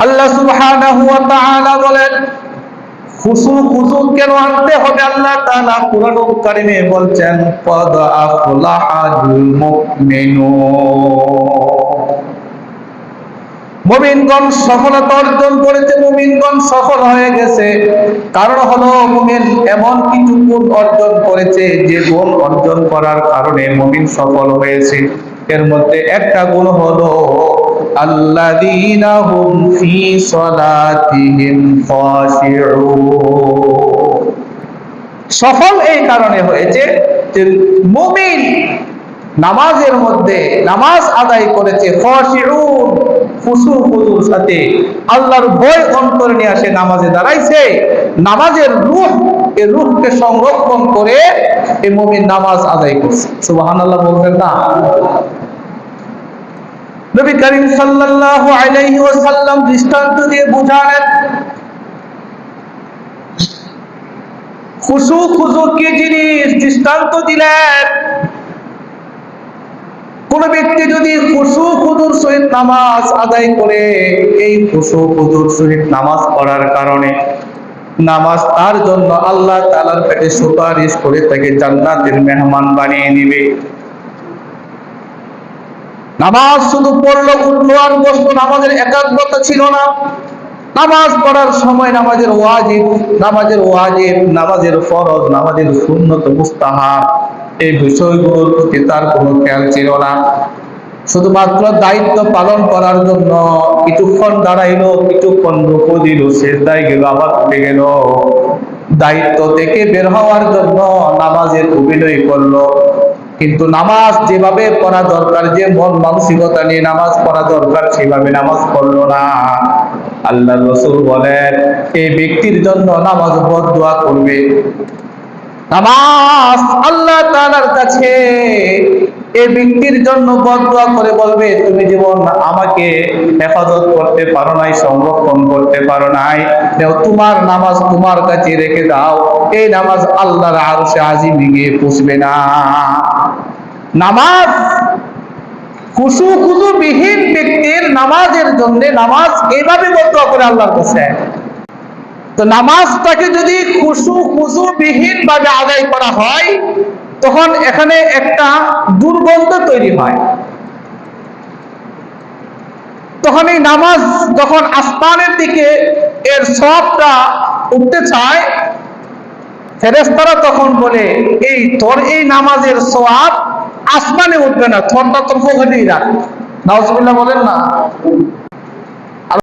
আল্লাহ সুবহানাহু ওয়া তাআলা বলেন, খুশু কেন আনতে হবে? আল্লাহ তাআলা কুরআনুল কারীমে বলছেন, ক্বাদ আফলাহাল মুমিনুন, মুমিনগণ সফলতা অর্জন করেছে, মুমিনগণ সফল হয়ে গেছে। কারণ হলো মুমিন এমন কিছু গুণ অর্জন করেছে যে গুণ অর্জন করার কারণে মুমিন সফল হয়েছে। এর মধ্যে একটা গুণ হলো আল্লাযীনা হুম ফি সালাতিহিম খাশিউন। সফল এই কারণে হয়েছে যে মুমিন নামাজের মধ্যে নামাজ আদায় করেছে খাশিউন, খুশুর সাথে আল্লাহর ভয় অন্তরে নিয়ে আসে নামাজে দাঁড়াইছে। নামাজের রূহ, এই রূহকে সংরক্ষণ করে এই মুমিন নামাজ আদায় করছে। সুবহানাল্লাহ বলবেন না? নবী করিম সাল্লাল্লাহু আলাইহি ওয়াসাল্লাম দৃষ্টান্ত দিয়ে বুঝালেন খুশু কি জিনিস, দৃষ্টান্ত দিলেন। কোন ব্যক্তি যদি খুশুর সহিত নামাজ আদায় করে, এই খুশুর সহিত নামাজ পড়ার কারণে নামাজ তার জন্য আল্লাহ তাআলার কাছে সুপারিশ করে তাকে জান্নাতের মেহমান বানিয়ে দিবে। নামাজ শুধু পড়লো উঠলো আর বসলো, নামাজের একাগ্রতা ছিল না। নামাজ পড়ার সময় নামাজের ওয়াজিব, নামাজের ফরজ, নামাজের সুন্নত, মুস্তাহাব, এই বিষয়গুলোর প্রতি তার কোনো খেয়াল ছিল না। শুধুমাত্র দায়িত্ব পালন করার জন্য কিছুক্ষণ দাঁড়াইলো, কিছুক্ষণ রুকু দিল, সিজদায় গেল, আবার উঠে গেল। দায়িত্ব থেকে বের হওয়ার জন্য নামাজের অভিনয় করলো, কিন্তু নামাজ যেভাবে পড়া দরকার, যে মন মানসিকতা নিয়ে নামাজ পড়া দরকার, সেভাবে নামাজ পড়লো না। আল্লাহ রাসূল বলেন, এই ব্যক্তির জন্য নামাজ বদদুয়া করবে। নামাজ আল্লাহ তাআলার কাছে এই ব্যক্তির জন্য বদদুয়া করে বলবে, তুমি জীবন আমাকে হেফাজত করতে পারো নাই, সংরক্ষণ করতে পারো নাই, তোমার নামাজ তোমার কাছে রেখে দাও, এই নামাজ আল্লাহর আরশে আজিমে গিয়ে পৌঁছবে না। নামাজ খুশু বিহীন ব্যক্তির নামাজের জন্য নামাজ এইভাবে বদদুয়া করে আল্লাহর কাছে। তো নামাজটাকে যদি খুশু বিহীন ভাবে আদায় করা হয়, তখন এখানে একটা দুর্গন্ধ তৈরি হয়। তখন এই নামাজ যখন আসমানের দিকে এর সওয়াবটা উঠতে চায়, ফেরেশতারা তখন বলে, এই তোর এই নামাজের সওয়াব আসমানে উঠবে না, তোরটা তোর পকেটেই রাখ। নাউজুবিল্লাহ বলেন না?